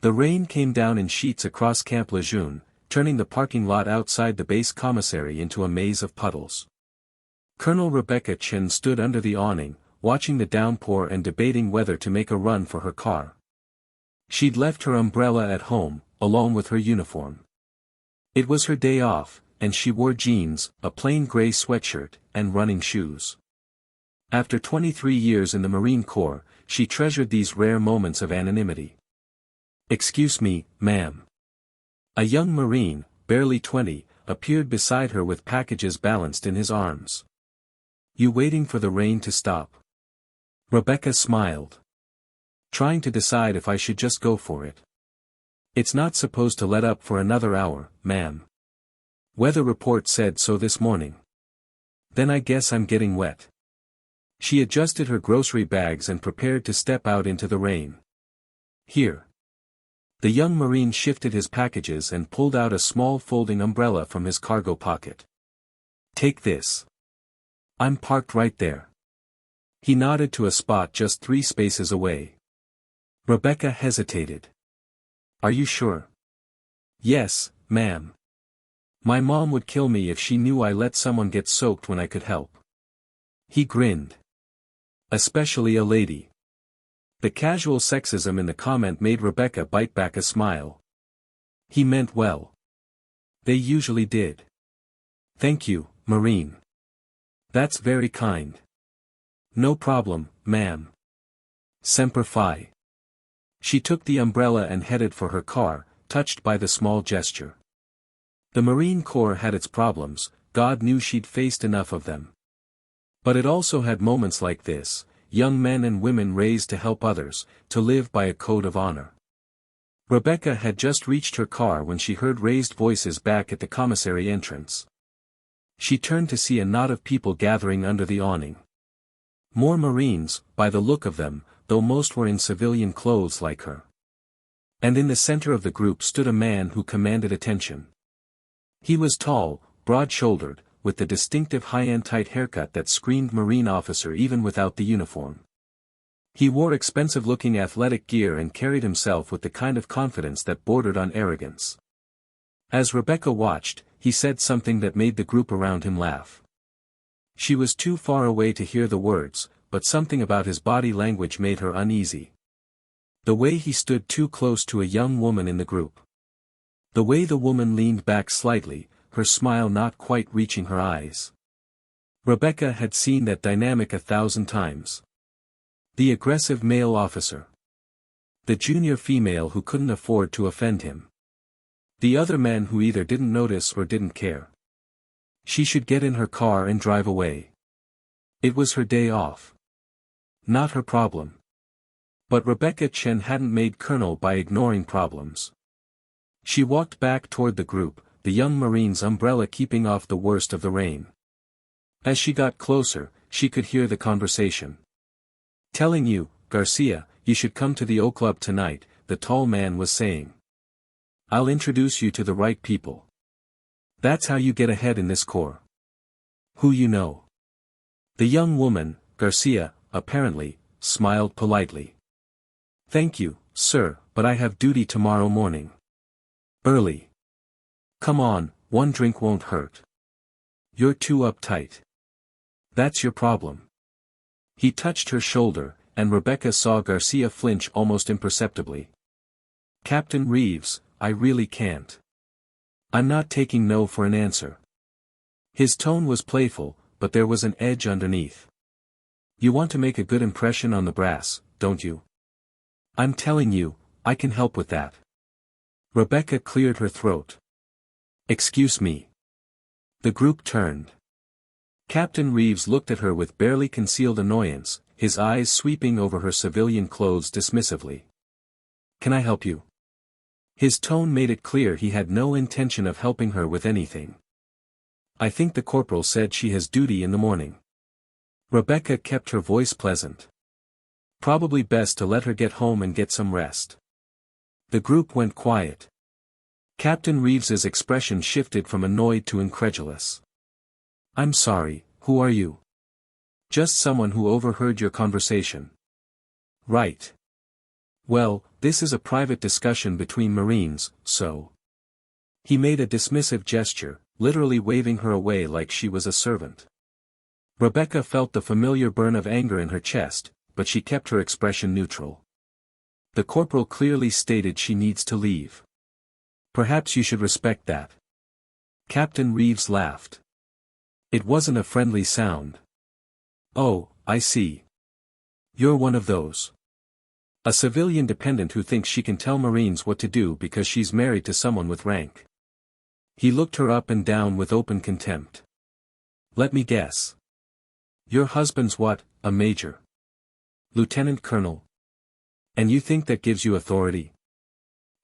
The rain came down in sheets across Camp Lejeune, turning the parking lot outside the base commissary into a maze of puddles. Colonel Rebecca Chen stood under the awning, watching the downpour and debating whether to make a run for her car. She'd left her umbrella at home, along with her uniform. It was her day off, and she wore jeans, a plain gray sweatshirt, and running shoes. After 23 years in the Marine Corps, she treasured these rare moments of anonymity. "Excuse me, ma'am." A young Marine, barely 20, appeared beside her with packages balanced in his arms. "You waiting for the rain to stop?" Rebecca smiled. "Trying to decide if I should just go for it. It's not supposed to let up for another hour, ma'am. Weather report said so this morning. Then I guess I'm getting wet." She adjusted her grocery bags and prepared to step out into the rain. "Here." The young Marine shifted his packages and pulled out a small folding umbrella from his cargo pocket. "Take this. I'm parked right there." He nodded to a spot just 3 spaces away. Rebecca hesitated. "Are you sure?" "Yes, ma'am. My mom would kill me if she knew I let someone get soaked when I could help." He grinned. "Especially a lady." The casual sexism in the comment made Rebecca bite back a smile. He meant well. They usually did. "Thank you, Marine. That's very kind." "No problem, ma'am." Semper Fi. She took the umbrella and headed for her car, touched by the small gesture. The Marine Corps had its problems, God knew she'd faced enough of them. But it also had moments like this, young men and women raised to help others, to live by a code of honor. Rebecca had just reached her car when she heard raised voices back at the commissary entrance. She turned to see a knot of people gathering under the awning. More Marines, by the look of them, though most were in civilian clothes like her. And in the center of the group stood a man who commanded attention. He was tall, broad-shouldered, with the distinctive high-end tight haircut that screamed Marine officer even without the uniform. He wore expensive-looking athletic gear and carried himself with the kind of confidence that bordered on arrogance. As Rebecca watched, he said something that made the group around him laugh. She was too far away to hear the words, but something about his body language made her uneasy. The way he stood too close to a young woman in the group. The way the woman leaned back slightly, her smile not quite reaching her eyes. Rebecca had seen that dynamic 1,000 times. The aggressive male officer. The junior female who couldn't afford to offend him. The other men who either didn't notice or didn't care. She should get in her car and drive away. It was her day off. Not her problem. But Rebecca Chen hadn't made colonel by ignoring problems. She walked back toward the group, the young Marine's umbrella keeping off the worst of the rain. As she got closer, she could hear the conversation. "Telling you, Garcia, you should come to the O Club tonight," the tall man was saying. "I'll introduce you to the right people. That's how you get ahead in this corps. Who you know?" The young woman, Garcia, apparently, smiled politely. "Thank you, sir, but I have duty tomorrow morning. Early. Come on, one drink won't hurt. You're too uptight. That's your problem." He touched her shoulder, and Rebecca saw Garcia flinch almost imperceptibly. "Captain Reeves, I really can't. I'm not taking no for an answer." His tone was playful, but there was an edge underneath. "You want to make a good impression on the brass, don't you? I'm telling you, I can help with that." Rebecca cleared her throat. "Excuse me." The group turned. Captain Reeves looked at her with barely concealed annoyance, his eyes sweeping over her civilian clothes dismissively. "Can I help you?" His tone made it clear he had no intention of helping her with anything. "I think the corporal said she has duty in the morning." Rebecca kept her voice pleasant. "Probably best to let her get home and get some rest." The group went quiet. Captain Reeves's expression shifted from annoyed to incredulous. "I'm sorry, who are you?" "Just someone who overheard your conversation." "Right. Well, this is a private discussion between Marines, so. He made a dismissive gesture, literally waving her away like she was a servant. Rebecca felt the familiar burn of anger in her chest, but she kept her expression neutral. The corporal clearly stated she needs to leave. Perhaps you should respect that. Captain Reeves laughed. It wasn't a friendly sound. Oh, I see. You're one of those. A civilian dependent who thinks she can tell Marines what to do because she's married to someone with rank. He looked her up and down with open contempt. Let me guess. Your husband's what, a major? Lieutenant Colonel? And you think that gives you authority?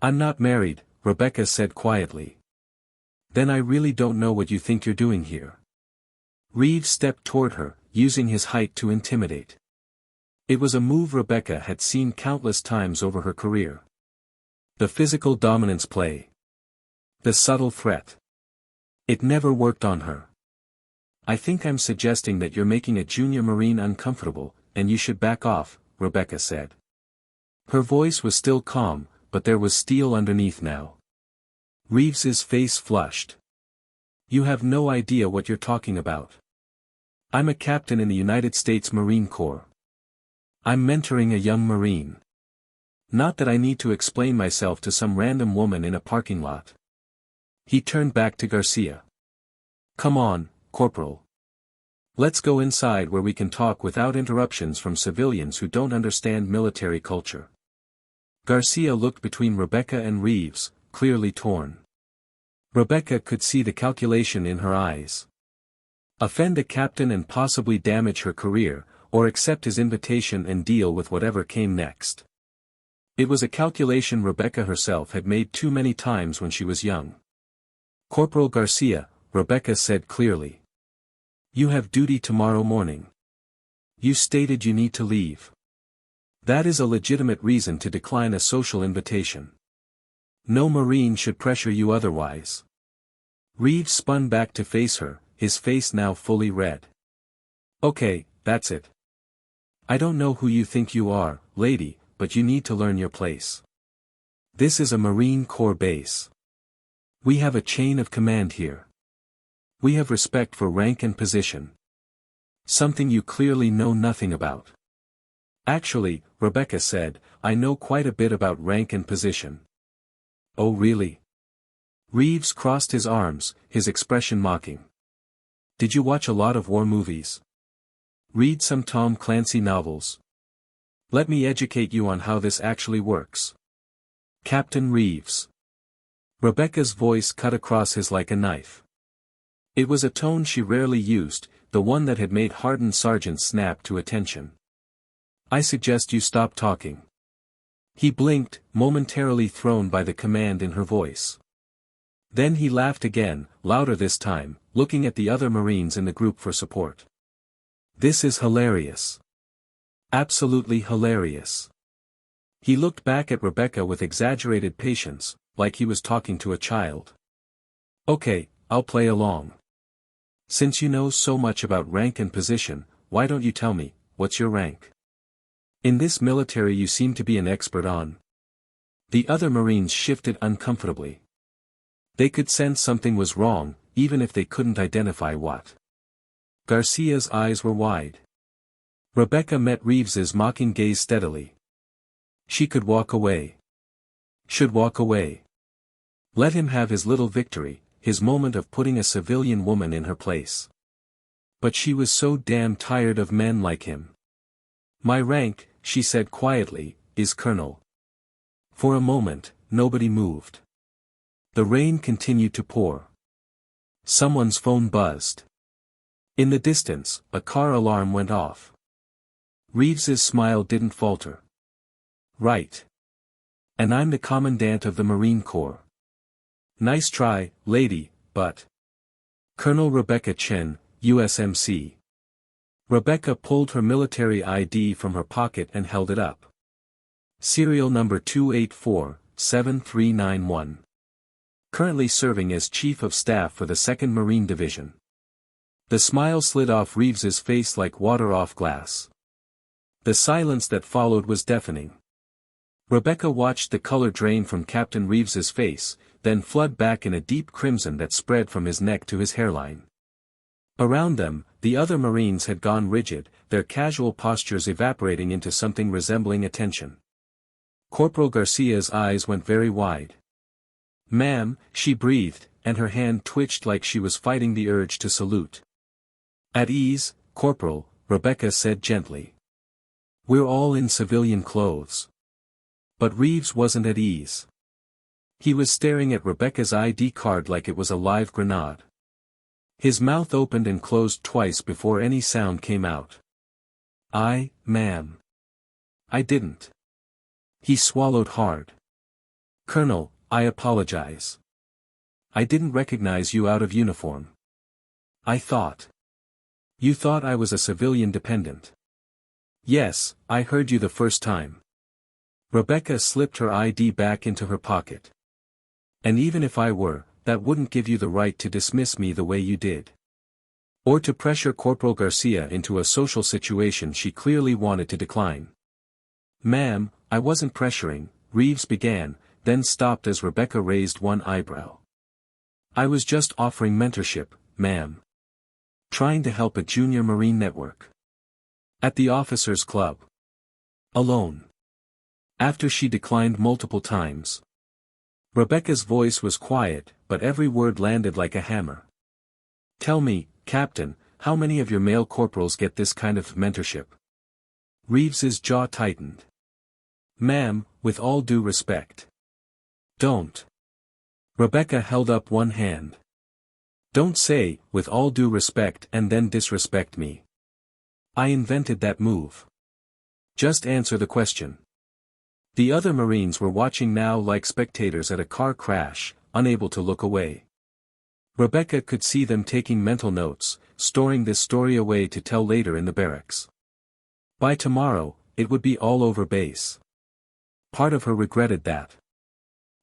I'm not married, Rebecca said quietly. Then I really don't know what you think you're doing here. Reeves stepped toward her, using his height to intimidate. It was a move Rebecca had seen countless times over her career. The physical dominance play. The subtle threat. It never worked on her. I think I'm suggesting that you're making a junior Marine uncomfortable, and you should back off, Rebecca said. Her voice was still calm, but there was steel underneath now. Reeves's face flushed. You have no idea what you're talking about. I'm a captain in the United States Marine Corps. I'm mentoring a young Marine. Not that I need to explain myself to some random woman in a parking lot. He turned back to Garcia. Come on, Corporal. Let's go inside where we can talk without interruptions from civilians who don't understand military culture. Garcia looked between Rebecca and Reeves, clearly torn. Rebecca could see the calculation in her eyes. Offend a captain and possibly damage her career, or accept his invitation and deal with whatever came next. It was a calculation Rebecca herself had made too many times when she was young. Corporal Garcia, Rebecca said clearly. You have duty tomorrow morning. You stated you need to leave. That is a legitimate reason to decline a social invitation. No Marine should pressure you otherwise. Reeves spun back to face her, his face now fully red. Okay, that's it. I don't know who you think you are, lady, but you need to learn your place. This is a Marine Corps base. We have a chain of command here. We have respect for rank and position. Something you clearly know nothing about. Actually, Rebecca said, I know quite a bit about rank and position. Oh really? Reeves crossed his arms, his expression mocking. Did you watch a lot of war movies? Read some Tom Clancy novels. Let me educate you on how this actually works. Captain Reeves. Rebecca's voice cut across his like a knife. It was a tone she rarely used, the one that had made hardened sergeants snap to attention. I suggest you stop talking. He blinked, momentarily thrown by the command in her voice. Then he laughed again, louder this time, looking at the other Marines in the group for support. This is hilarious. Absolutely hilarious. He looked back at Rebecca with exaggerated patience, like he was talking to a child. Okay, I'll play along. Since you know so much about rank and position, why don't you tell me, what's your rank? In this military you seem to be an expert on. The other Marines shifted uncomfortably. They could sense something was wrong, even if they couldn't identify what. Garcia's eyes were wide. Rebecca met Reeves's mocking gaze steadily. She could walk away. Should walk away. Let him have his little victory, his moment of putting a civilian woman in her place. But she was so damn tired of men like him. My rank, she said quietly, is Colonel. For a moment, nobody moved. The rain continued to pour. Someone's phone buzzed. In the distance, a car alarm went off. Reeves's smile didn't falter. Right. And I'm the Commandant of the Marine Corps. Nice try, lady, but... Colonel Rebecca Chen, USMC. Rebecca pulled her military ID from her pocket and held it up. Serial number 284-7391. Currently serving as Chief of Staff for the 2nd Marine Division. The smile slid off Reeves's face like water off glass. The silence that followed was deafening. Rebecca watched the color drain from Captain Reeves's face, then flood back in a deep crimson that spread from his neck to his hairline. Around them, the other Marines had gone rigid, their casual postures evaporating into something resembling attention. Corporal Garcia's eyes went very wide. "Ma'am," she breathed, and her hand twitched like she was fighting the urge to salute. "At ease, Corporal," Rebecca said gently. "We're all in civilian clothes." But Reeves wasn't at ease. He was staring at Rebecca's ID card like it was a live grenade. His mouth opened and closed twice before any sound came out. Ma'am. I didn't." He swallowed hard. "Colonel, I apologize. I didn't recognize you out of uniform. I thought. You thought I was a civilian dependent." "Yes, I heard you the first time." Rebecca slipped her ID back into her pocket. "And even if I were, that wouldn't give you the right to dismiss me the way you did. Or to pressure Corporal Garcia into a social situation she clearly wanted to decline." "Ma'am, I wasn't pressuring," Reeves began, then stopped as Rebecca raised one eyebrow. "I was just offering mentorship, ma'am. Trying to help a junior Marine network. At the officers' club. Alone." After she declined multiple times. Rebecca's voice was quiet, but every word landed like a hammer. "Tell me, Captain, how many of your male corporals get this kind of mentorship?" Reeves's jaw tightened. "Ma'am, with all due respect. Don't." Rebecca held up one hand. "Don't say, with all due respect and then disrespect me. I invented that move. Just answer the question." The other Marines were watching now like spectators at a car crash, unable to look away. Rebecca could see them taking mental notes, storing this story away to tell later in the barracks. By tomorrow, it would be all over base. Part of her regretted that.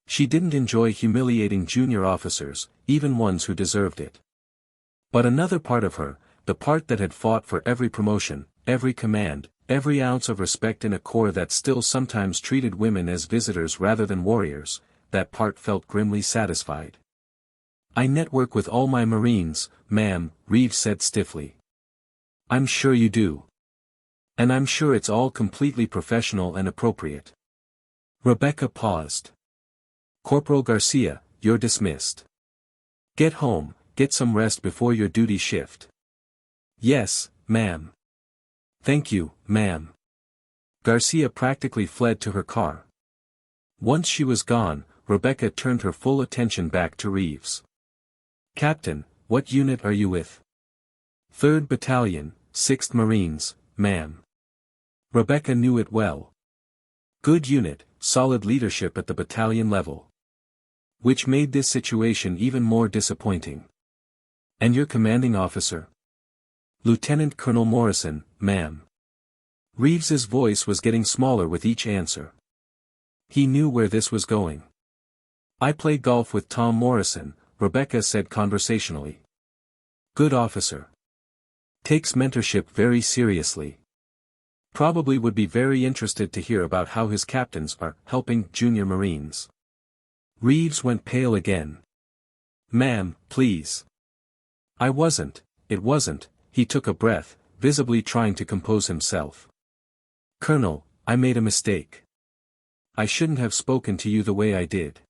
She didn't enjoy humiliating junior officers, even ones who deserved it. But another part of her, the part that had fought for every promotion, every command, every ounce of respect in a corps that still sometimes treated women as visitors rather than warriors, that part felt grimly satisfied. "I network with all my Marines, ma'am," Reeves said stiffly. "I'm sure you do. And I'm sure it's all completely professional and appropriate." Rebecca paused. "Corporal Garcia, you're dismissed. Get home, get some rest before your duty shift." "Yes, ma'am." "Thank you, ma'am." Garcia practically fled to her car. Once she was gone, Rebecca turned her full attention back to Reeves. "Captain, what unit are you with?" 3rd Battalion, 6th Marines, ma'am." Rebecca knew it well. Good unit, solid leadership at the battalion level. Which made this situation even more disappointing. "And your commanding officer?" "Lieutenant Colonel Morrison, ma'am." Reeves's voice was getting smaller with each answer. He knew where this was going. "I play golf with Tom Morrison," Rebecca said conversationally. "Good officer. Takes mentorship very seriously. Probably would be very interested to hear about how his captains are helping junior Marines." Reeves went pale again. "Ma'am, please." It wasn't," he took a breath, visibly trying to compose himself. "Colonel, I made a mistake. I shouldn't have spoken to you the way I did.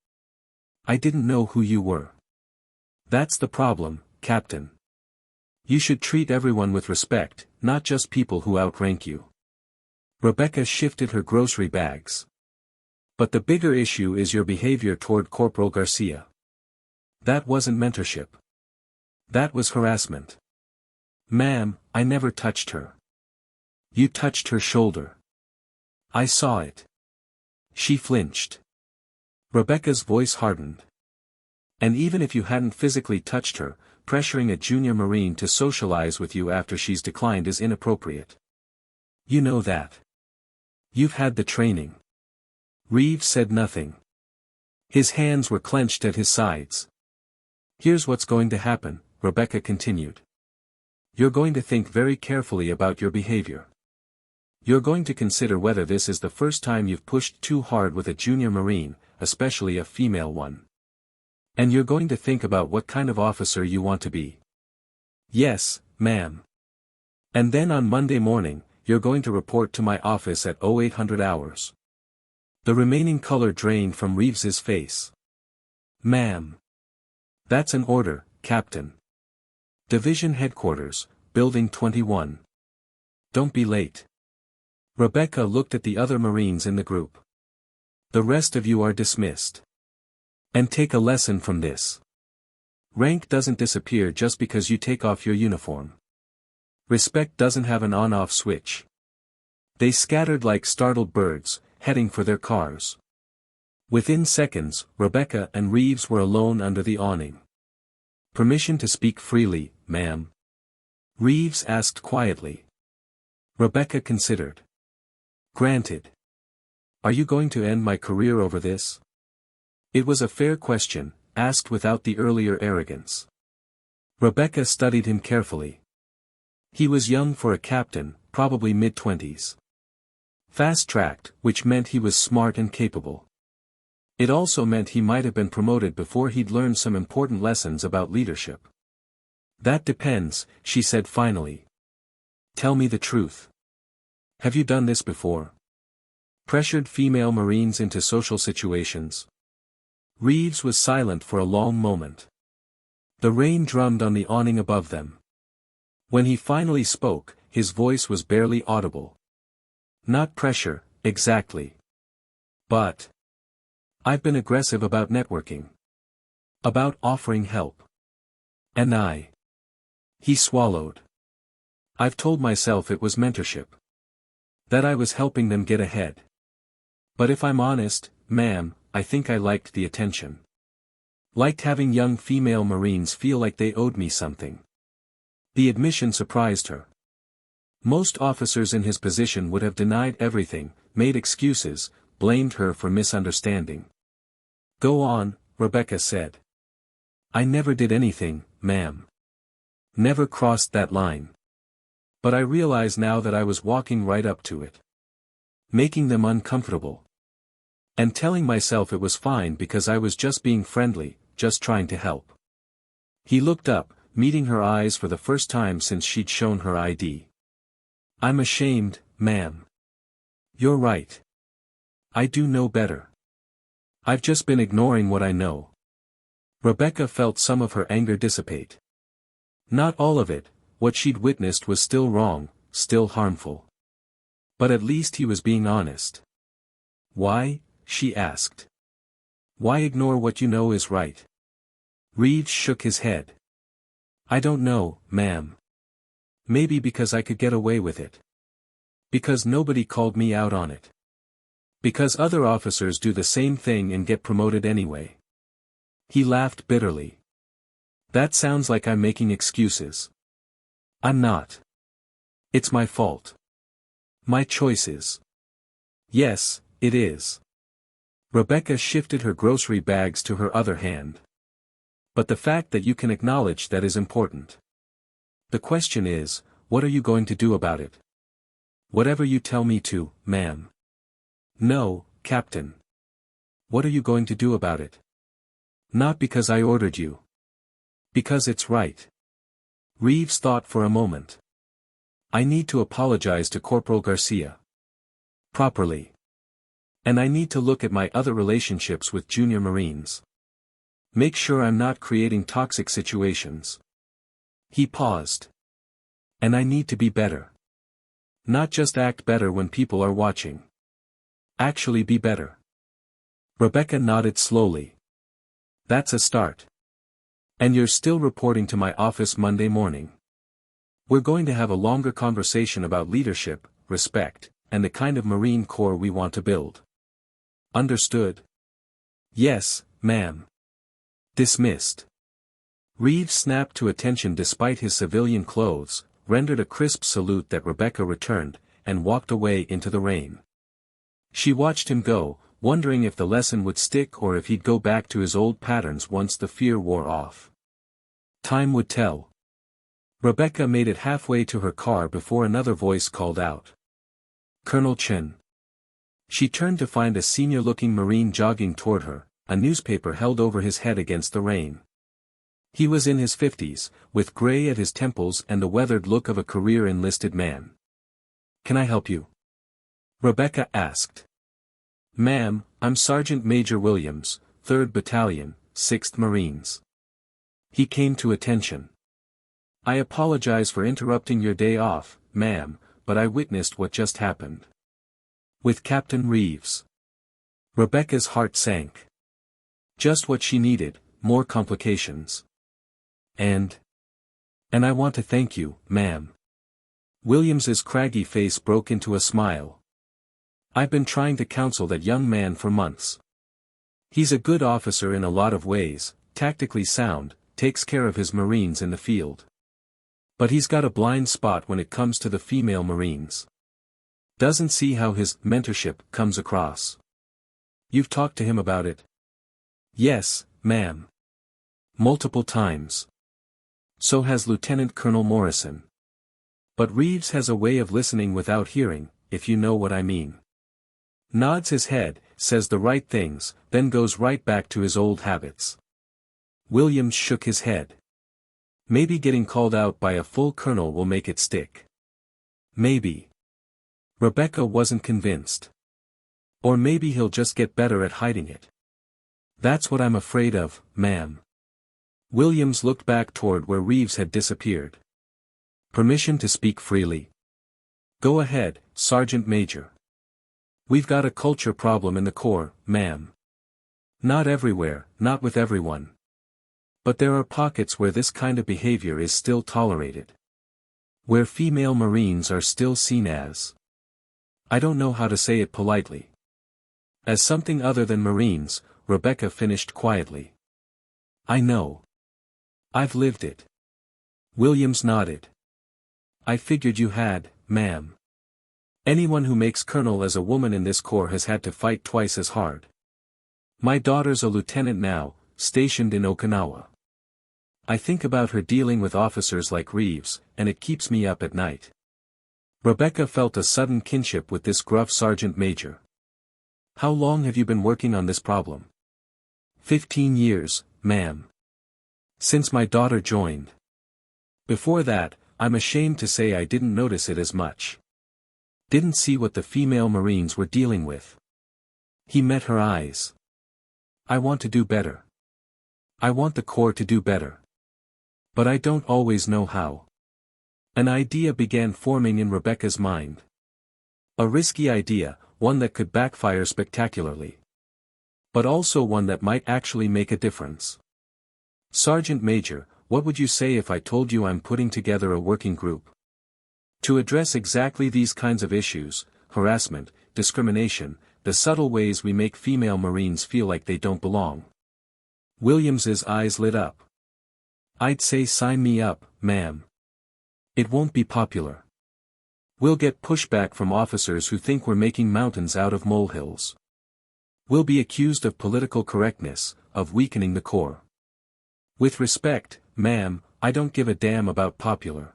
I didn't know who you were. That's the problem, Captain. You should treat everyone with respect, not just people who outrank you." Rebecca shifted her grocery bags. "But the bigger issue is your behavior toward Corporal Garcia. That wasn't mentorship. That was harassment." "Ma'am, I never touched her." "You touched her shoulder. I saw it." She flinched. Rebecca's voice hardened. "And even if you hadn't physically touched her, pressuring a junior Marine to socialize with you after she's declined is inappropriate. You know that. You've had the training." Reeves said nothing. His hands were clenched at his sides. "Here's what's going to happen," Rebecca continued. "You're going to think very carefully about your behavior. You're going to consider whether this is the first time you've pushed too hard with a junior Marine, especially a female one. And you're going to think about what kind of officer you want to be. Yes, ma'am. And then on Monday morning, you're going to report to my office at 0800 hours. The remaining color drained from Reeves's face. Ma'am. That's an order, Captain. Division Headquarters, Building 21. Don't be late. Rebecca looked at the other Marines in the group. The rest of you are dismissed. And take a lesson from this. Rank doesn't disappear just because you take off your uniform. Respect doesn't have an on-off switch. They scattered like startled birds, heading for their cars. Within seconds, Rebecca and Reeves were alone under the awning. Permission to speak freely, ma'am? Reeves asked quietly. Rebecca considered. Granted. Are you going to end my career over this? It was a fair question, asked without the earlier arrogance. Rebecca studied him carefully. He was young for a captain, probably mid-20s. Fast-tracked, which meant he was smart and capable. It also meant he might have been promoted before he'd learned some important lessons about leadership. That depends, she said finally. Tell me the truth. Have you done this before? Pressured female Marines into social situations? Reeves was silent for a long moment. The rain drummed on the awning above them. When he finally spoke, his voice was barely audible. Not pressure, exactly. But I've been aggressive about networking. About offering help. And he swallowed. I've told myself it was mentorship. That I was helping them get ahead. But if I'm honest, ma'am, I think I liked the attention. Liked having young female Marines feel like they owed me something. The admission surprised her. Most officers in his position would have denied everything, made excuses, blamed her for misunderstanding. Go on, Rebecca said. I never did anything, ma'am. Never crossed that line. But I realize now that I was walking right up to it. Making them uncomfortable. And telling myself it was fine because I was just being friendly, just trying to help. He looked up, meeting her eyes for the first time since she'd shown her ID. I'm ashamed, ma'am. You're right. I do know better. I've just been ignoring what I know. Rebecca felt some of her anger dissipate. Not all of it, what she'd witnessed was still wrong, still harmful. But at least he was being honest. Why? She asked. Why ignore what you know is right? Reeves shook his head. I don't know, ma'am. Maybe because I could get away with it. Because nobody called me out on it. Because other officers do the same thing and get promoted anyway. He laughed bitterly. That sounds like I'm making excuses. I'm not. It's my fault. My choices. Yes, it is. Rebecca shifted her grocery bags to her other hand. But the fact that you can acknowledge that is important. The question is, what are you going to do about it? Whatever you tell me to, ma'am. No, Captain. What are you going to do about it? Not because I ordered you. Because it's right. Reeves thought for a moment. I need to apologize to Corporal Garcia. Properly. And I need to look at my other relationships with junior Marines. Make sure I'm not creating toxic situations. He paused. And I need to be better. Not just act better when people are watching. Actually be better. Rebecca nodded slowly. That's a start. And you're still reporting to my office Monday morning. We're going to have a longer conversation about leadership, respect, and the kind of Marine Corps we want to build. Understood? Yes, ma'am. Dismissed. Reeves snapped to attention despite his civilian clothes, rendered a crisp salute that Rebecca returned, and walked away into the rain. She watched him go, wondering if the lesson would stick or if he'd go back to his old patterns once the fear wore off. Time would tell. Rebecca made it halfway to her car before another voice called out. Colonel Chen. She turned to find a senior-looking Marine jogging toward her, a newspaper held over his head against the rain. He was in his 50s, with gray at his temples and the weathered look of a career enlisted man. "Can I help you?" Rebecca asked. "Ma'am, I'm Sergeant Major Williams, 3rd Battalion, 6th Marines." He came to attention. "I apologize for interrupting your day off, ma'am, but I witnessed what just happened with Captain Reeves." Rebecca's heart sank. Just what she needed, more complications. And I want to thank you, ma'am." Williams's craggy face broke into a smile. "I've been trying to counsel that young man for months. He's a good officer in a lot of ways, tactically sound, takes care of his Marines in the field. But he's got a blind spot when it comes to the female Marines. Doesn't see how his mentorship comes across." "You've talked to him about it?" "Yes, ma'am. Multiple times. So has Lieutenant Colonel Morrison. But Reeves has a way of listening without hearing, if you know what I mean. Nods his head, says the right things, then goes right back to his old habits." Williams shook his head. "Maybe getting called out by a full colonel will make it stick. Maybe." Rebecca wasn't convinced. "Or maybe he'll just get better at hiding it. That's what I'm afraid of, ma'am." Williams looked back toward where Reeves had disappeared. "Permission to speak freely?" "Go ahead, Sergeant Major." "We've got a culture problem in the Corps, ma'am. Not everywhere, not with everyone. But there are pockets where this kind of behavior is still tolerated. Where female Marines are still seen as, I don't know how to say it politely, as something other than Marines," Rebecca finished quietly. "I know. I've lived it." Williams nodded. "I figured you had, ma'am. Anyone who makes colonel as a woman in this corps has had to fight twice as hard. My daughter's a lieutenant now, stationed in Okinawa. I think about her dealing with officers like Reeves, and it keeps me up at night." Rebecca felt a sudden kinship with this gruff sergeant major. "How long have you been working on this problem?" 15 years, ma'am. Since my daughter joined. Before that, I'm ashamed to say I didn't notice it as much. Didn't see what the female Marines were dealing with." He met her eyes. "I want to do better. I want the Corps to do better. But I don't always know how." An idea began forming in Rebecca's mind. A risky idea, one that could backfire spectacularly. But also one that might actually make a difference. "Sergeant Major, what would you say if I told you I'm putting together a working group to address exactly these kinds of issues, harassment, discrimination, the subtle ways we make female Marines feel like they don't belong?" Williams's eyes lit up. "I'd say sign me up, ma'am. It won't be popular. We'll get pushback from officers who think we're making mountains out of molehills. We'll be accused of political correctness, of weakening the Corps. With respect, ma'am, I don't give a damn about popular.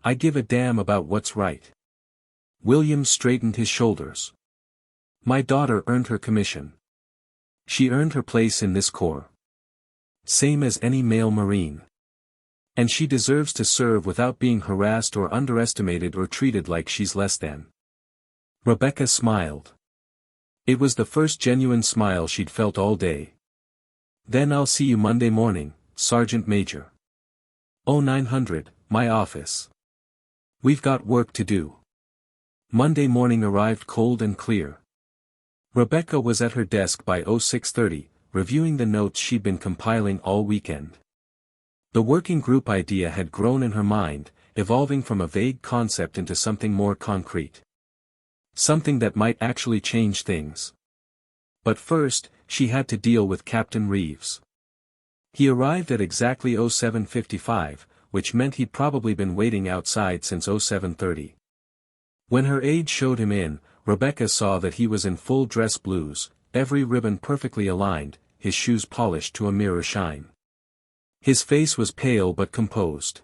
I give a damn about what's right." Williams straightened his shoulders. "My daughter earned her commission. She earned her place in this Corps. Same as any male Marine. And she deserves to serve without being harassed or underestimated or treated like she's less than." Rebecca smiled. It was the first genuine smile she'd felt all day. "Then I'll see you Monday morning, Sergeant Major. 0900, my office. We've got work to do." Monday morning arrived cold and clear. Rebecca was at her desk by 0630, reviewing the notes she'd been compiling all weekend. The working group idea had grown in her mind, evolving from a vague concept into something more concrete. Something that might actually change things. But first, she had to deal with Captain Reeves. He arrived at exactly 0755, which meant he'd probably been waiting outside since 0730. When her aide showed him in, Rebecca saw that he was in full dress blues, every ribbon perfectly aligned, his shoes polished to a mirror shine. His face was pale but composed.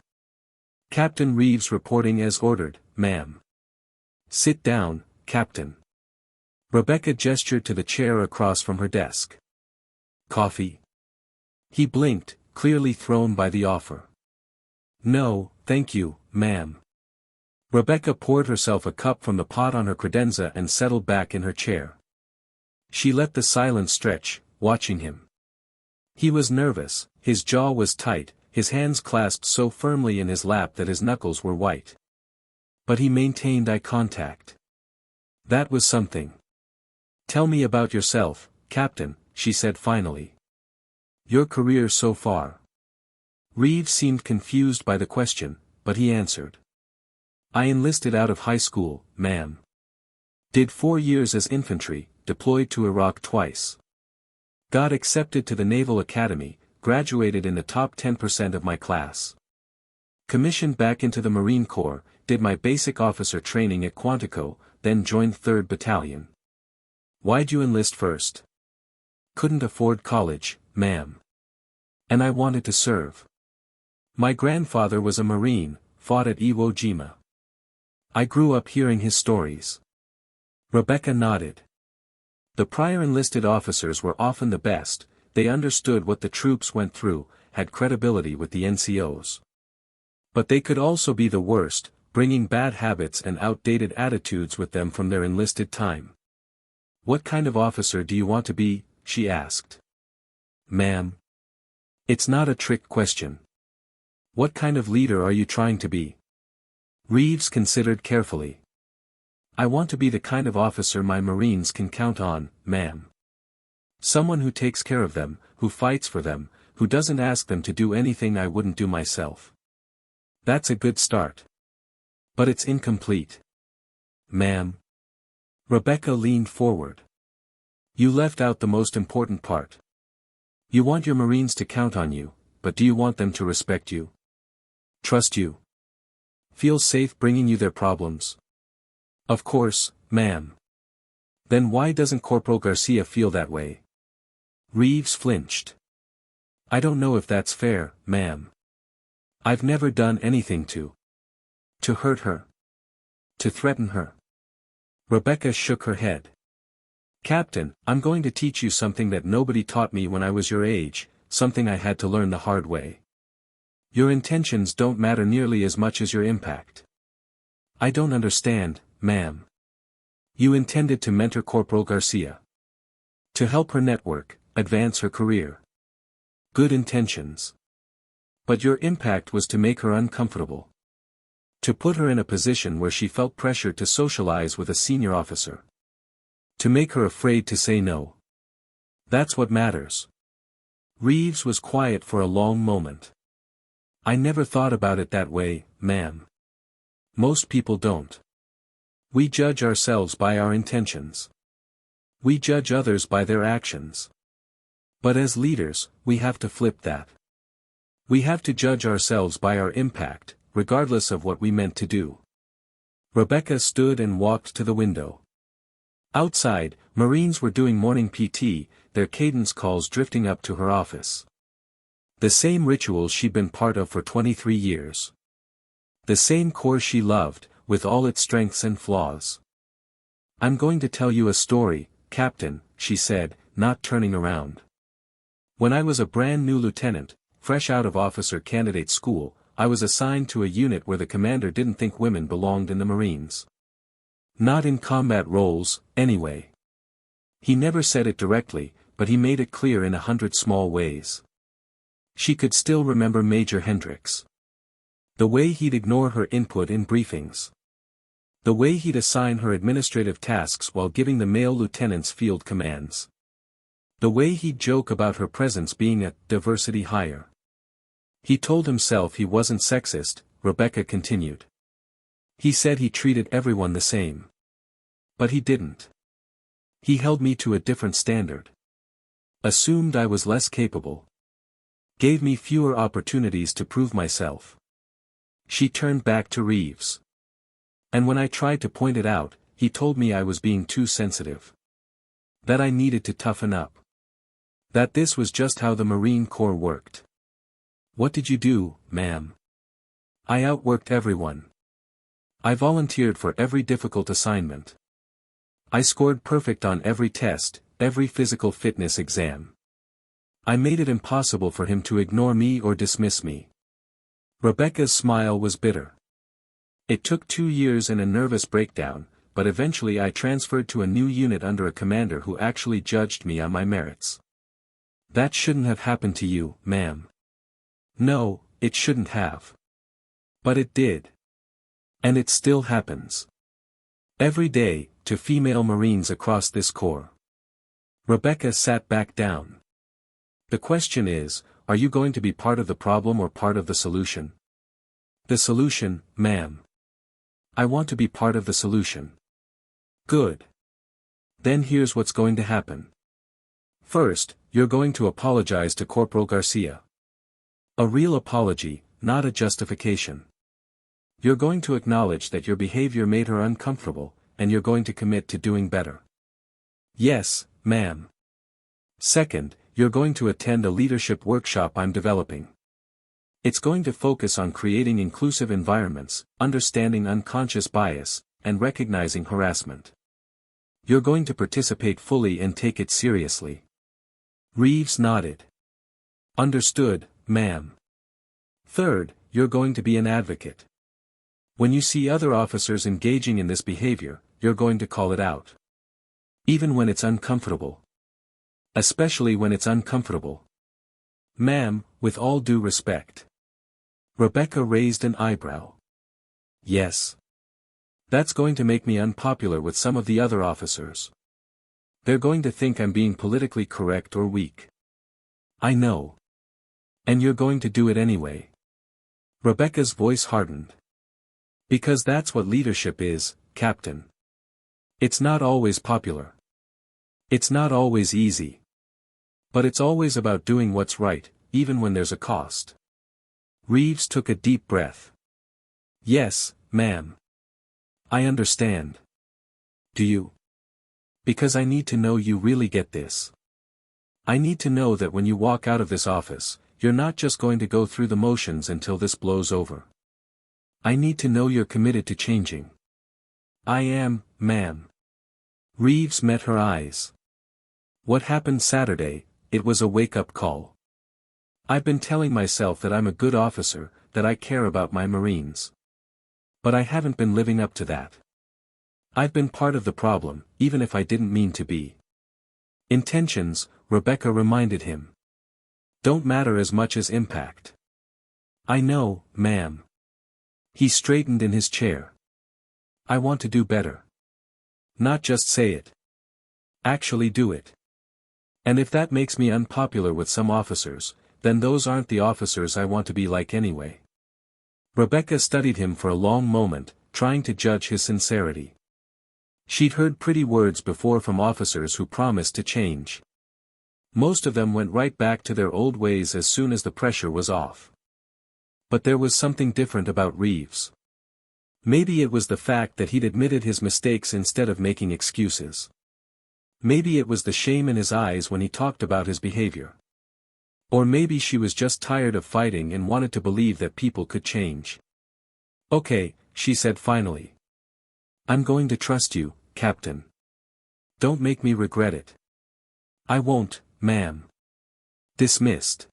"Captain Reeves reporting as ordered, ma'am." Sit down, Captain. Rebecca gestured to the chair across from her desk. Coffee? He blinked, clearly thrown by the offer. No, thank you, ma'am. Rebecca poured herself a cup from the pot on her credenza and settled back in her chair. She let the silence stretch, watching him. He was nervous, his jaw was tight, his hands clasped so firmly in his lap that his knuckles were white. But he maintained eye contact. That was something. Tell me about yourself, Captain, she said finally. Your career so far. Reeves seemed confused by the question, but he answered. I enlisted out of high school, ma'am. Did 4 years as infantry, deployed to Iraq twice. Got accepted to the Naval Academy, graduated in the top 10% of my class. Commissioned back into the Marine Corps, did my basic officer training at Quantico, then joined 3rd Battalion. Why'd you enlist first? Couldn't afford college, ma'am. And I wanted to serve. My grandfather was a Marine, fought at Iwo Jima. I grew up hearing his stories. Rebecca nodded. The prior enlisted officers were often the best, they understood what the troops went through, had credibility with the NCOs. But they could also be the worst, bringing bad habits and outdated attitudes with them from their enlisted time. What kind of officer do you want to be? She asked. Ma'am. It's not a trick question. What kind of leader are you trying to be? Reeves considered carefully. I want to be the kind of officer my Marines can count on, ma'am. Someone who takes care of them, who fights for them, who doesn't ask them to do anything I wouldn't do myself. That's a good start. But it's incomplete. Ma'am. Rebecca leaned forward. You left out the most important part. You want your Marines to count on you, but do you want them to respect you? Trust you? Feel safe bringing you their problems? Of course, ma'am. Then why doesn't Corporal Garcia feel that way? Reeves flinched. I don't know if that's fair, ma'am. I've never done anything to hurt her. To threaten her. Rebecca shook her head. Captain, I'm going to teach you something that nobody taught me when I was your age, something I had to learn the hard way. Your intentions don't matter nearly as much as your impact. I don't understand, ma'am. You intended to mentor Corporal Garcia. To help her network, advance her career. Good intentions. But your impact was to make her uncomfortable. To put her in a position where she felt pressure to socialize with a senior officer. To make her afraid to say no. That's what matters. Reeves was quiet for a long moment. I never thought about it that way, ma'am. Most people don't. We judge ourselves by our intentions. We judge others by their actions. But as leaders, we have to flip that. We have to judge ourselves by our impact, regardless of what we meant to do. Rebecca stood and walked to the window. Outside, Marines were doing morning PT, their cadence calls drifting up to her office. The same rituals she'd been part of for 23 years. The same Corps she loved, with all its strengths and flaws. I'm going to tell you a story, Captain, she said, not turning around. When I was a brand new lieutenant, fresh out of officer candidate school, I was assigned to a unit where the commander didn't think women belonged in the Marines. Not in combat roles, anyway. He never said it directly, but he made it clear in 100 small ways. She could still remember Major Hendricks. The way he'd ignore her input in briefings. The way he'd assign her administrative tasks while giving the male lieutenants field commands. The way he'd joke about her presence being a diversity hire. He told himself he wasn't sexist, Rebecca continued. He said he treated everyone the same. But he didn't. He held me to a different standard. Assumed I was less capable. Gave me fewer opportunities to prove myself. She turned back to Reeves. And when I tried to point it out, he told me I was being too sensitive. That I needed to toughen up. That this was just how the Marine Corps worked. What did you do, ma'am? I outworked everyone. I volunteered for every difficult assignment. I scored perfect on every test, every physical fitness exam. I made it impossible for him to ignore me or dismiss me. Rebecca's smile was bitter. It took 2 years and a nervous breakdown, but eventually I transferred to a new unit under a commander who actually judged me on my merits. That shouldn't have happened to you, ma'am. No, it shouldn't have. But it did. And it still happens. Every day, to female Marines across this corps. Rebecca sat back down. The question is, are you going to be part of the problem or part of the solution? The solution, ma'am. I want to be part of the solution. Good. Then here's what's going to happen. First, you're going to apologize to Corporal Garcia. A real apology, not a justification. You're going to acknowledge that your behavior made her uncomfortable, and you're going to commit to doing better. Yes, ma'am. Second, you're going to attend a leadership workshop I'm developing. It's going to focus on creating inclusive environments, understanding unconscious bias, and recognizing harassment. You're going to participate fully and take it seriously. Reeves nodded. Understood, ma'am. Third, you're going to be an advocate. When you see other officers engaging in this behavior, you're going to call it out. Even when it's uncomfortable. Especially when it's uncomfortable. Ma'am, with all due respect. Rebecca raised an eyebrow. Yes. That's going to make me unpopular with some of the other officers. They're going to think I'm being politically correct or weak. I know. And you're going to do it anyway. Rebecca's voice hardened. Because that's what leadership is, Captain. It's not always popular. It's not always easy. But it's always about doing what's right, even when there's a cost. Reeves took a deep breath. Yes, ma'am. I understand. Do you? Because I need to know you really get this. I need to know that when you walk out of this office, you're not just going to go through the motions until this blows over. I need to know you're committed to changing. I am, ma'am. Reeves met her eyes. What happened Saturday, it was a wake-up call. I've been telling myself that I'm a good officer, that I care about my Marines. But I haven't been living up to that. I've been part of the problem, even if I didn't mean to be. Intentions, Rebecca reminded him. Don't matter as much as impact. I know, ma'am. He straightened in his chair. I want to do better. Not just say it. Actually do it. And if that makes me unpopular with some officers, then those aren't the officers I want to be like anyway. Rebecca studied him for a long moment, trying to judge his sincerity. She'd heard pretty words before from officers who promised to change. Most of them went right back to their old ways as soon as the pressure was off. But there was something different about Reeves. Maybe it was the fact that he'd admitted his mistakes instead of making excuses. Maybe it was the shame in his eyes when he talked about his behavior. Or maybe she was just tired of fighting and wanted to believe that people could change. Okay, she said finally. I'm going to trust you, Captain. Don't make me regret it. I won't, ma'am. Dismissed.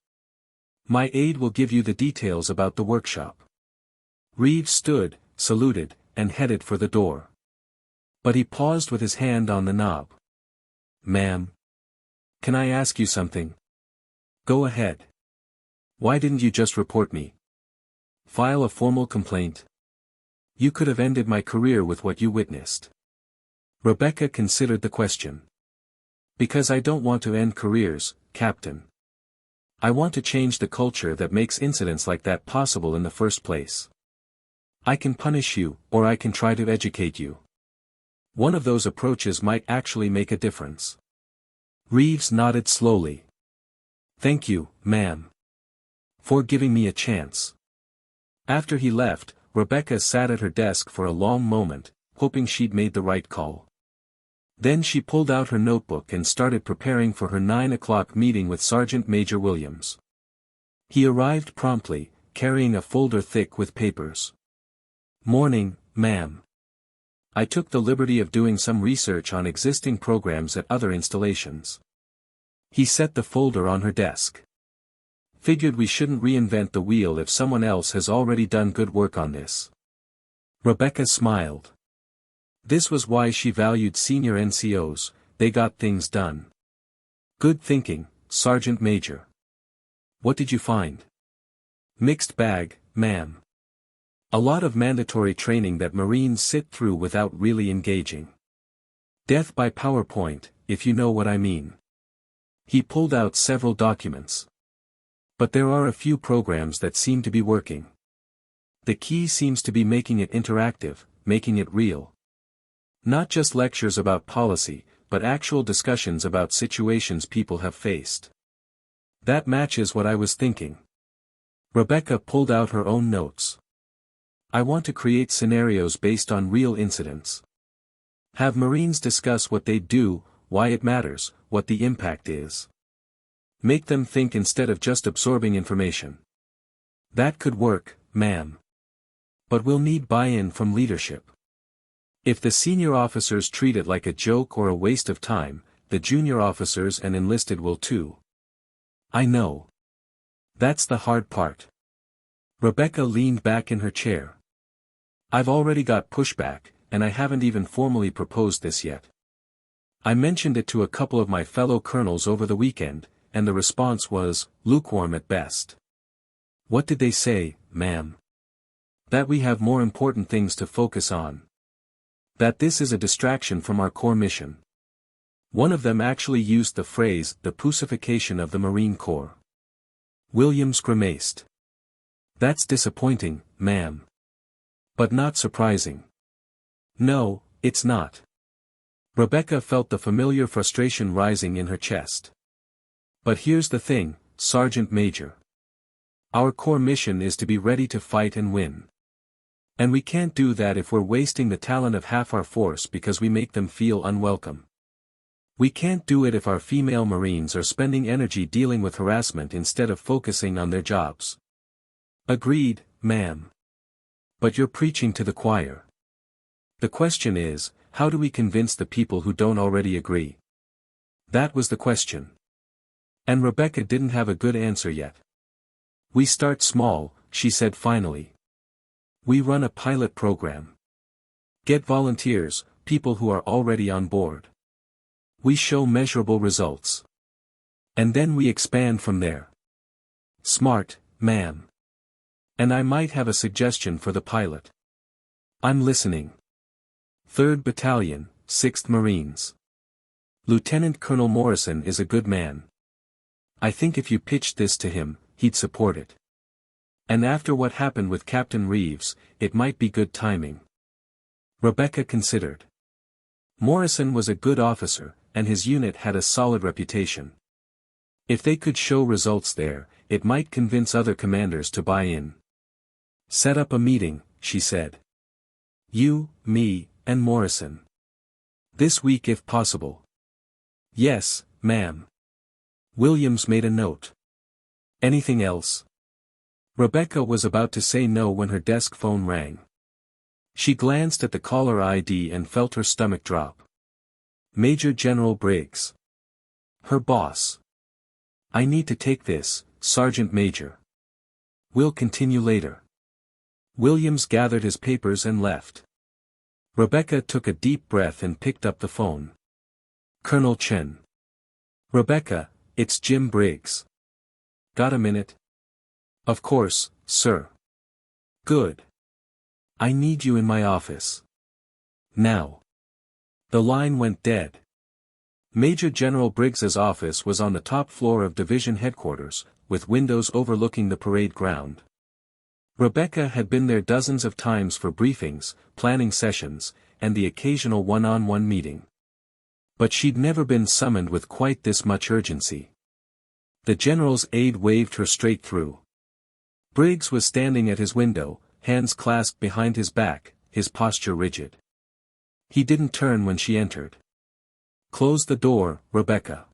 My aide will give you the details about the workshop. Reeves stood, saluted, and headed for the door. But he paused with his hand on the knob. Ma'am. Can I ask you something? Go ahead. Why didn't you just report me? File a formal complaint? You could have ended my career with what you witnessed. Rebecca considered the question. Because I don't want to end careers, Captain. I want to change the culture that makes incidents like that possible in the first place. I can punish you, or I can try to educate you. One of those approaches might actually make a difference. Reeves nodded slowly. Thank you, ma'am. For giving me a chance. After he left, Rebecca sat at her desk for a long moment, hoping she'd made the right call. Then she pulled out her notebook and started preparing for her 9 o'clock meeting with Sergeant Major Williams. He arrived promptly, carrying a folder thick with papers. Morning, ma'am. I took the liberty of doing some research on existing programs at other installations. He set the folder on her desk. Figured we shouldn't reinvent the wheel if someone else has already done good work on this. Rebecca smiled. This was why she valued senior NCOs, they got things done. Good thinking, Sergeant Major. What did you find? Mixed bag, ma'am. A lot of mandatory training that Marines sit through without really engaging. Death by PowerPoint, if you know what I mean. He pulled out several documents. But there are a few programs that seem to be working. The key seems to be making it interactive, making it real. Not just lectures about policy, but actual discussions about situations people have faced. That matches what I was thinking. Rebecca pulled out her own notes. I want to create scenarios based on real incidents. Have Marines discuss what they do, why it matters, what the impact is. Make them think instead of just absorbing information. That could work, ma'am. But we'll need buy-in from leadership. If the senior officers treat it like a joke or a waste of time, the junior officers and enlisted will too. I know. That's the hard part. Rebecca leaned back in her chair. I've already got pushback, and I haven't even formally proposed this yet. I mentioned it to a couple of my fellow colonels over the weekend, and the response was, lukewarm at best. What did they say, ma'am? That we have more important things to focus on. That this is a distraction from our core mission. One of them actually used the phrase, the pussification of the Marine Corps. Williams grimaced. That's disappointing, ma'am. But not surprising. No, it's not. Rebecca felt the familiar frustration rising in her chest. But here's the thing, Sergeant Major. Our core mission is to be ready to fight and win. And we can't do that if we're wasting the talent of half our force because we make them feel unwelcome. We can't do it if our female Marines are spending energy dealing with harassment instead of focusing on their jobs. Agreed, ma'am. But you're preaching to the choir. The question is, how do we convince the people who don't already agree? That was the question. And Rebecca didn't have a good answer yet. We start small, she said finally. We run a pilot program. Get volunteers, people who are already on board. We show measurable results. And then we expand from there. Smart, ma'am. And I might have a suggestion for the pilot. I'm listening. 3rd Battalion, 6th Marines. Lieutenant Colonel Morrison is a good man. I think if you pitched this to him, he'd support it. And after what happened with Captain Reeves, it might be good timing. Rebecca considered. Morrison was a good officer, and his unit had a solid reputation. If they could show results there, it might convince other commanders to buy in. Set up a meeting, she said. You, me, and Morrison. This week if possible. Yes, ma'am. Williams made a note. Anything else? Rebecca was about to say no when her desk phone rang. She glanced at the caller ID and felt her stomach drop. Major General Briggs. Her boss. I need to take this, Sergeant Major. We'll continue later. Williams gathered his papers and left. Rebecca took a deep breath and picked up the phone. Colonel Chen. Rebecca, it's Jim Briggs. Got a minute? Of course, sir. Good. I need you in my office. Now. The line went dead. Major General Briggs's office was on the top floor of division headquarters, with windows overlooking the parade ground. Rebecca had been there dozens of times for briefings, planning sessions, and the occasional one-on-one meeting. But she'd never been summoned with quite this much urgency. The general's aide waved her straight through. Briggs was standing at his window, hands clasped behind his back, his posture rigid. He didn't turn when she entered. Close the door, Rebecca.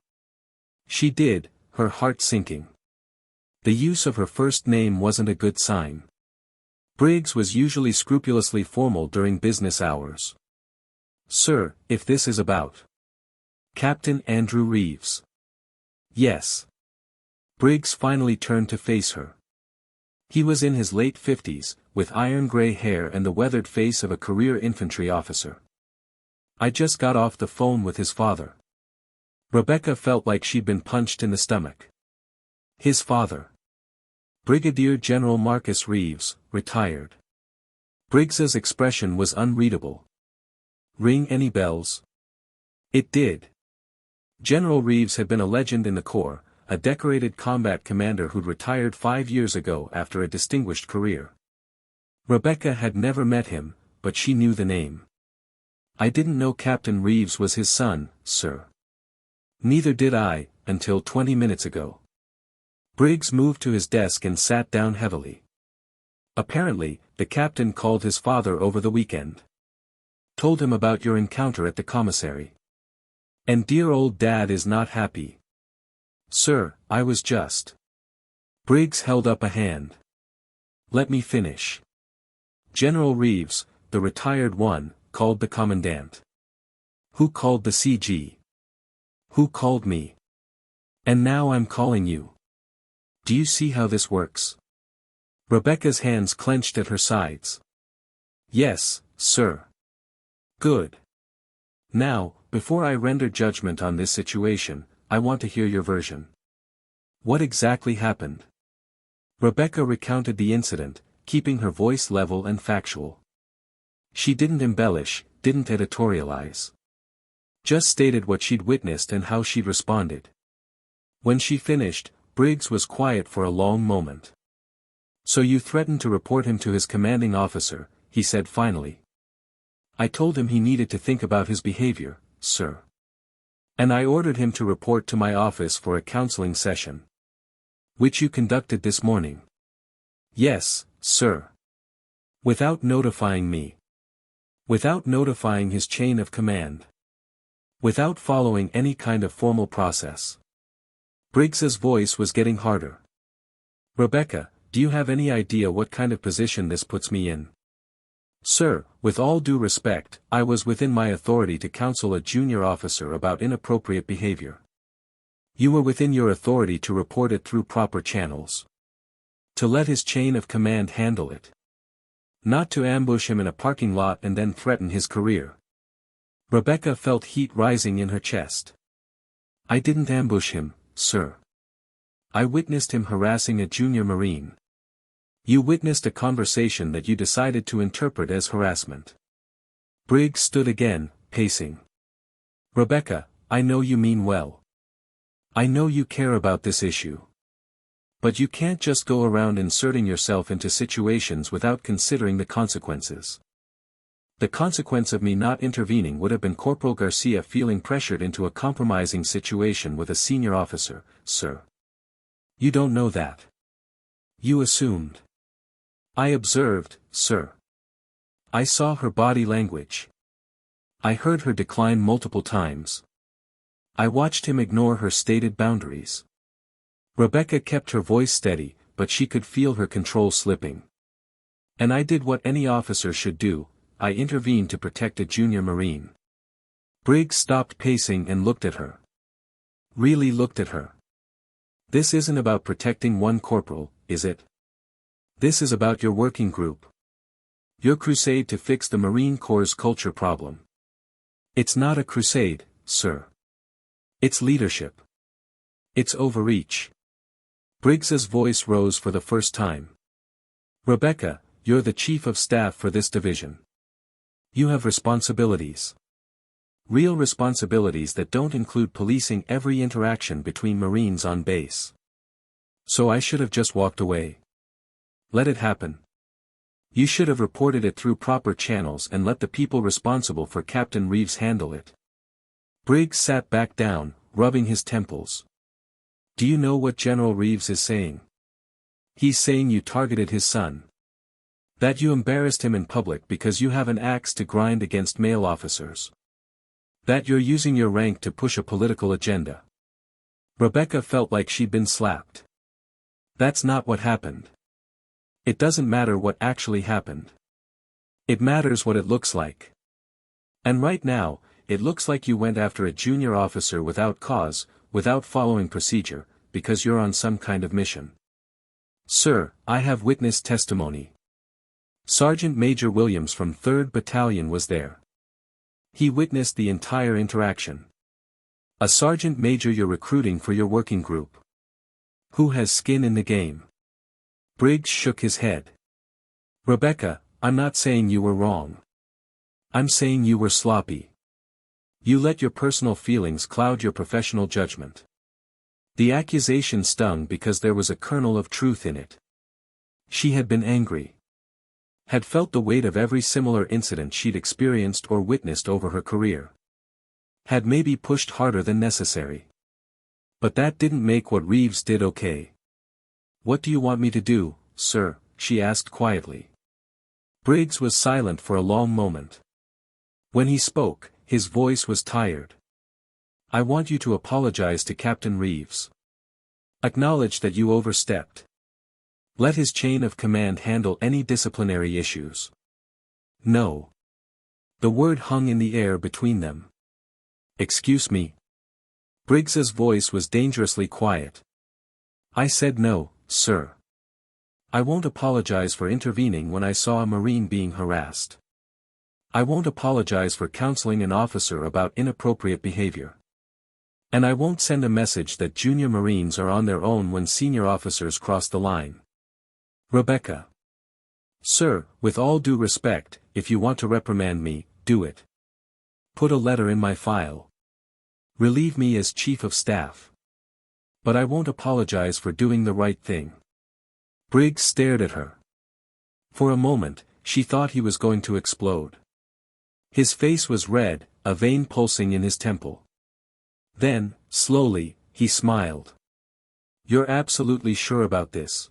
She did, her heart sinking. The use of her first name wasn't a good sign. Briggs was usually scrupulously formal during business hours. "Sir, if this is about Captain Andrew Reeves." "Yes." Briggs finally turned to face her. He was in his late 50s, with iron-gray hair and the weathered face of a career infantry officer. "I just got off the phone with his father." Rebecca felt like she'd been punched in the stomach. His father. Brigadier General Marcus Reeves, retired. Briggs's expression was unreadable. "Ring any bells?" It did. General Reeves had been a legend in the Corps, a decorated combat commander who'd retired 5 years ago after a distinguished career. Rebecca had never met him, but she knew the name. "I didn't know Captain Reeves was his son, sir." "Neither did I, until 20 minutes ago." Briggs moved to his desk and sat down heavily. "Apparently, the captain called his father over the weekend. Told him about your encounter at the commissary. And dear old Dad is not happy." "Sir, I was just—" Briggs held up a hand. "Let me finish. General Reeves, the retired one, called the commandant. Who called the CG? Who called me? And now I'm calling you. Do you see how this works?" Rebecca's hands clenched at her sides. "Yes, sir." "Good. Now, before I render judgment on this situation, I want to hear your version. What exactly happened?" Rebecca recounted the incident, keeping her voice level and factual. She didn't embellish, didn't editorialize. Just stated what she'd witnessed and how she'd responded. When she finished, Briggs was quiet for a long moment. "So you threatened to report him to his commanding officer," he said finally. "I told him he needed to think about his behavior, sir. And I ordered him to report to my office for a counseling session." "Which you conducted this morning?" "Yes, sir." "Without notifying me?" "Without notifying his chain of command?" "Without following any kind of formal process?" Briggs's voice was getting harder. "Rebecca, do you have any idea what kind of position this puts me in?" "Sir, with all due respect, I was within my authority to counsel a junior officer about inappropriate behavior." "You were within your authority to report it through proper channels. To let his chain of command handle it. Not to ambush him in a parking lot and then threaten his career." Rebecca felt heat rising in her chest. "I didn't ambush him, sir. I witnessed him harassing a junior Marine." "You witnessed a conversation that you decided to interpret as harassment." Briggs stood again, pacing. "Rebecca, I know you mean well. I know you care about this issue. But you can't just go around inserting yourself into situations without considering the consequences. The consequence of me not intervening would have been Corporal Garcia feeling pressured into a compromising situation with a senior officer, sir. You don't know that. You assumed." "I observed, sir. I saw her body language. I heard her decline multiple times. I watched him ignore her stated boundaries." Rebecca kept her voice steady, but she could feel her control slipping. "And I did what any officer should do, I intervened to protect a junior Marine." Briggs stopped pacing and looked at her. Really looked at her. "This isn't about protecting one corporal, is it? This is about your working group. Your crusade to fix the Marine Corps' culture problem." "It's not a crusade, sir. It's leadership. It's overreach." Briggs's voice rose for the first time. "Rebecca, you're the chief of staff for this division. You have responsibilities. Real responsibilities that don't include policing every interaction between Marines on base. So I should have just walked away. Let it happen. You should have reported it through proper channels and let the people responsible for Captain Reeves handle it." Briggs sat back down, rubbing his temples. "Do you know what General Reeves is saying? He's saying you targeted his son. That you embarrassed him in public because you have an axe to grind against male officers. That you're using your rank to push a political agenda." Rebecca felt like she'd been slapped. "That's not what happened. It doesn't matter what actually happened. It matters what it looks like. And right now, it looks like you went after a junior officer without cause, without following procedure, because you're on some kind of mission. Sir, I have witness testimony. Sergeant Major Williams from 3rd Battalion was there. He witnessed the entire interaction. A sergeant major you're recruiting for your working group. Who has skin in the game? Briggs shook his head. Rebecca, I'm not saying you were wrong. I'm saying you were sloppy. You let your personal feelings cloud your professional judgment. The accusation stung because there was a kernel of truth in it. She had been angry. Had felt the weight of every similar incident she'd experienced or witnessed over her career. Had maybe pushed harder than necessary. But that didn't make what Reeves did okay. What do you want me to do, sir? She asked quietly. Briggs was silent for a long moment. When he spoke, his voice was tired. I want you to apologize to Captain Reeves. Acknowledge that you overstepped. Let his chain of command handle any disciplinary issues. No. The word hung in the air between them. Excuse me. Briggs's voice was dangerously quiet. I said no, sir. I won't apologize for intervening when I saw a Marine being harassed. I won't apologize for counseling an officer about inappropriate behavior. And I won't send a message that junior Marines are on their own when senior officers cross the line. Rebecca. Sir, with all due respect, if you want to reprimand me, do it. Put a letter in my file. Relieve me as Chief of Staff. But I won't apologize for doing the right thing. Briggs stared at her. For a moment, she thought he was going to explode. His face was red, a vein pulsing in his temple. Then, slowly, he smiled. You're absolutely sure about this?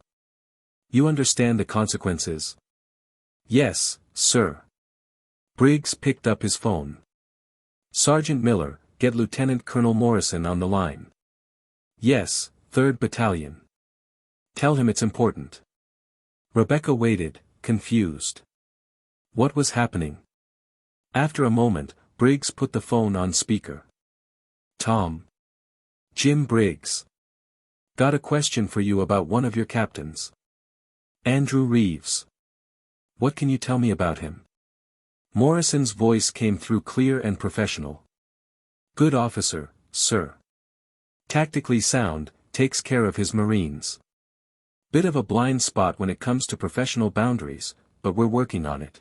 You understand the consequences? Yes, sir. Briggs picked up his phone. Sergeant Miller, get Lieutenant Colonel Morrison on the line. Yes, 3rd Battalion. Tell him it's important. Rebecca waited, confused. What was happening? After a moment, Briggs put the phone on speaker. Tom. Jim Briggs. Got a question for you about one of your captains. Andrew Reeves. What can you tell me about him? Morrison's voice came through clear and professional. Good officer, sir. Tactically sound, takes care of his Marines. Bit of a blind spot when it comes to professional boundaries, but we're working on it.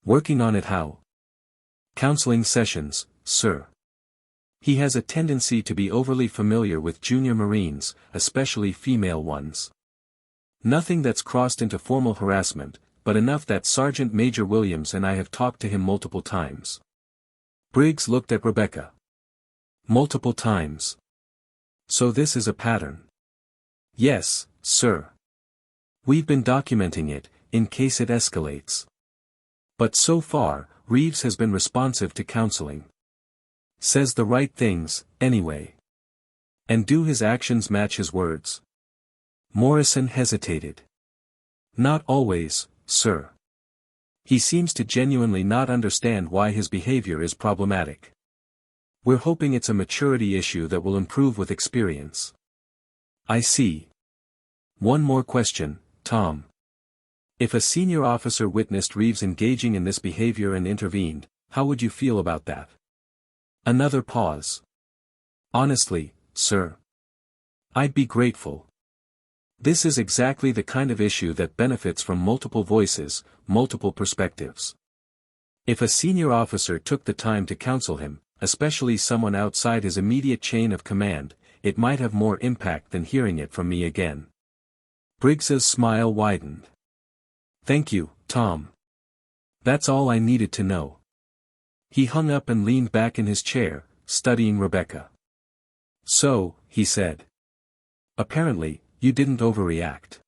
Working on it how? Counseling sessions, sir. He has a tendency to be overly familiar with junior Marines, especially female ones. Nothing that's crossed into formal harassment, but enough that Sergeant Major Williams and I have talked to him multiple times. Briggs looked at Rebecca. Multiple times. So this is a pattern. Yes, sir. We've been documenting it, in case it escalates. But so far, Reeves has been responsive to counseling. Says the right things, anyway. And do his actions match his words? Morrison hesitated. Not always, sir. He seems to genuinely not understand why his behavior is problematic. We're hoping it's a maturity issue that will improve with experience. I see. One more question, Tom. If a senior officer witnessed Reeves engaging in this behavior and intervened, how would you feel about that? Another pause. Honestly, sir. I'd be grateful. This is exactly the kind of issue that benefits from multiple voices, multiple perspectives. If a senior officer took the time to counsel him, especially someone outside his immediate chain of command, it might have more impact than hearing it from me again. Briggs's smile widened. Thank you, Tom. That's all I needed to know. He hung up and leaned back in his chair, studying Rebecca. So, he said. Apparently, you didn't overreact.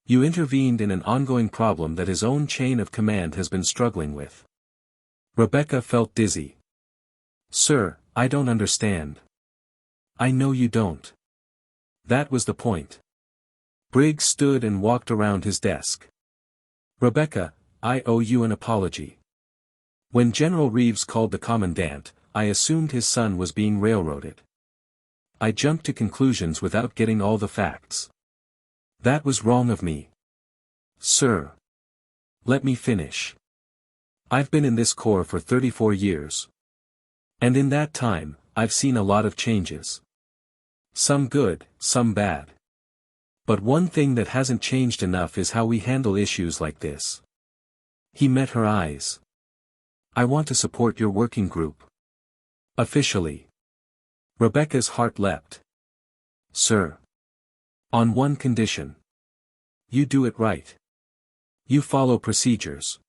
You intervened in an ongoing problem that his own chain of command has been struggling with. Rebecca felt dizzy. Sir, I don't understand. I know you don't. That was the point. Briggs stood and walked around his desk. Rebecca, I owe you an apology. When General Reeves called the commandant, I assumed his son was being railroaded. I jumped to conclusions without getting all the facts. That was wrong of me. Sir. Let me finish. I've been in this corps for 34 years. And in that time, I've seen a lot of changes. Some good, some bad. But one thing that hasn't changed enough is how we handle issues like this. He met her eyes. I want to support your working group. Officially. Rebecca's heart leapt. Sir. On one condition. You do it right. You follow procedures.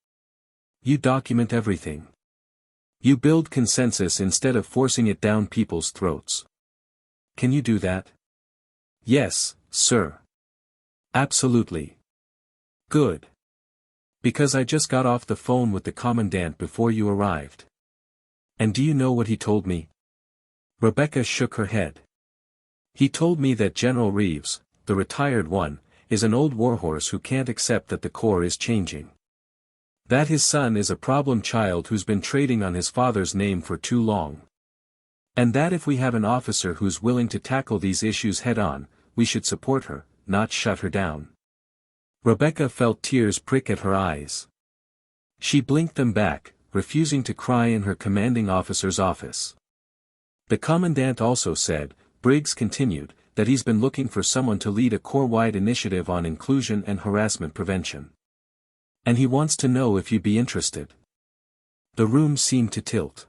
You document everything. You build consensus instead of forcing it down people's throats. Can you do that? Yes, sir. Absolutely. Good. Because I just got off the phone with the commandant before you arrived. And do you know what he told me? Rebecca shook her head. He told me that General Reeves, the retired one, is an old warhorse who can't accept that the Corps is changing. That his son is a problem child who's been trading on his father's name for too long. And that if we have an officer who's willing to tackle these issues head-on, we should support her, not shut her down. Rebecca felt tears prick at her eyes. She blinked them back, refusing to cry in her commanding officer's office. The commandant also said, Briggs continued, that he's been looking for someone to lead a corps-wide initiative on inclusion and harassment prevention. And he wants to know if you'd be interested. The room seemed to tilt.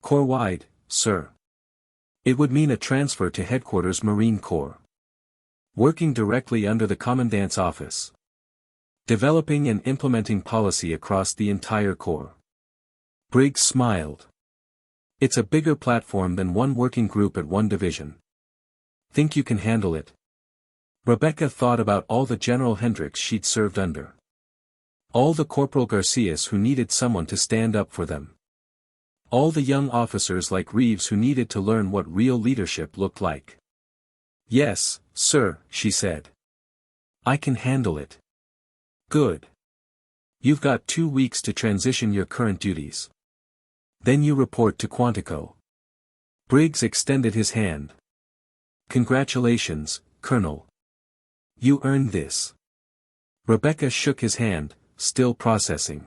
Corps-wide, sir. It would mean a transfer to headquarters Marine Corps. Working directly under the commandant's office. Developing and implementing policy across the entire Corps. Briggs smiled. It's a bigger platform than one working group at one division. Think you can handle it? Rebecca thought about all the General Hendricks she'd served under. All the Corporal Garcias who needed someone to stand up for them. All the young officers like Reeves who needed to learn what real leadership looked like. Yes, sir, she said. I can handle it. Good. You've got 2 weeks to transition your current duties. Then you report to Quantico. Briggs extended his hand. Congratulations, Colonel. You earned this. Rebecca shook his hand, still processing.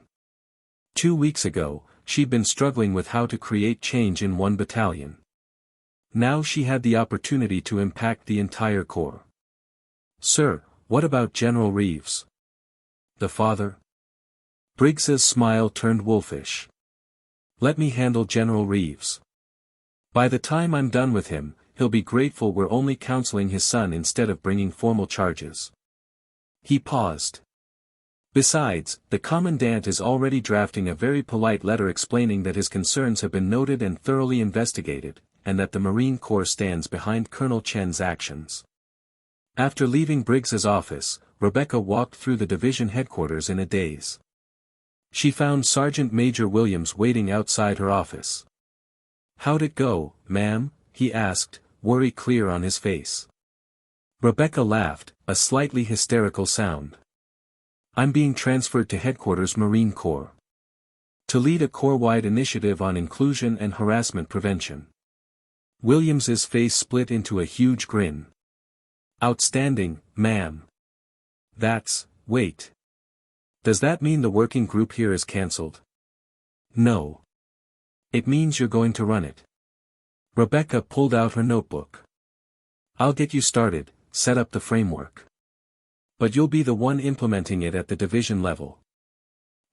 2 weeks ago, she'd been struggling with how to create change in one battalion. Now she had the opportunity to impact the entire Corps. Sir, what about General Reeves? The father? Briggs's smile turned wolfish. Let me handle General Reeves. By the time I'm done with him, he'll be grateful we're only counseling his son instead of bringing formal charges. He paused. Besides, the commandant is already drafting a very polite letter explaining that his concerns have been noted and thoroughly investigated, and that the Marine Corps stands behind Colonel Chen's actions. After leaving Briggs's office, Rebecca walked through the division headquarters in a daze. She found Sergeant Major Williams waiting outside her office. How'd it go, ma'am? He asked, worry clear on his face. Rebecca laughed, a slightly hysterical sound. I'm being transferred to headquarters Marine Corps. To lead a corps-wide initiative on inclusion and harassment prevention. Williams's face split into a huge grin. Outstanding, ma'am. Wait. Does that mean the working group here is cancelled? No. It means you're going to run it. Rebecca pulled out her notebook. I'll get you started, set up the framework. But you'll be the one implementing it at the division level.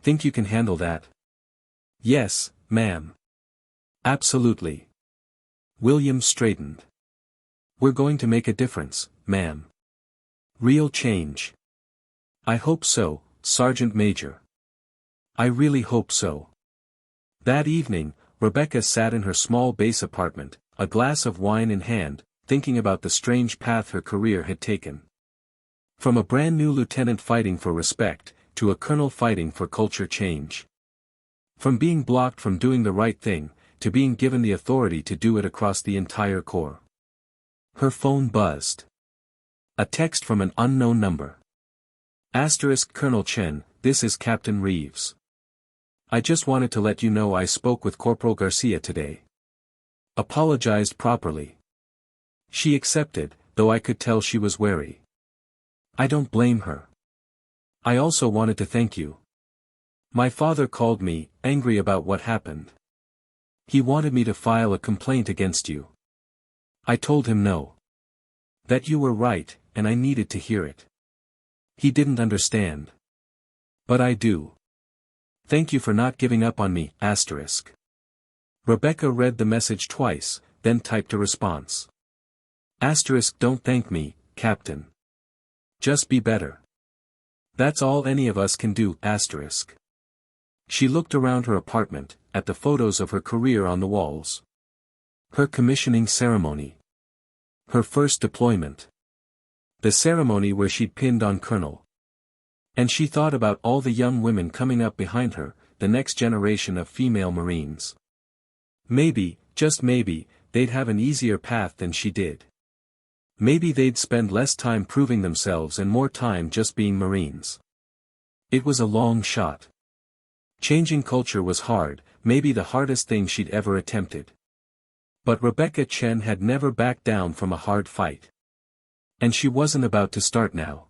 Think you can handle that? Yes, ma'am. Absolutely. Williams straightened. We're going to make a difference, ma'am. Real change. I hope so, Sergeant Major. I really hope so. That evening, Rebecca sat in her small base apartment, a glass of wine in hand, thinking about the strange path her career had taken. From a brand new lieutenant fighting for respect, to a colonel fighting for culture change. From being blocked from doing the right thing, to being given the authority to do it across the entire Corps. Her phone buzzed. A text from an unknown number. Asterisk Colonel Chen, this is Captain Reeves. I just wanted to let you know I spoke with Corporal Garcia today. Apologized properly. She accepted, though I could tell she was wary. I don't blame her. I also wanted to thank you. My father called me, angry about what happened. He wanted me to file a complaint against you. I told him no. That you were right, and I needed to hear it. He didn't understand. But I do. Thank you for not giving up on me, asterisk. Rebecca read the message twice, then typed a response. Asterisk don't thank me, Captain. Just be better. That's all any of us can do, asterisk. She looked around her apartment, at the photos of her career on the walls. Her commissioning ceremony. Her first deployment. The ceremony where she'd pinned on Colonel. And she thought about all the young women coming up behind her, the next generation of female Marines. Maybe, just maybe, they'd have an easier path than she did. Maybe they'd spend less time proving themselves and more time just being Marines. It was a long shot. Changing culture was hard, maybe the hardest thing she'd ever attempted. But Rebecca Chen had never backed down from a hard fight. And she wasn't about to start now.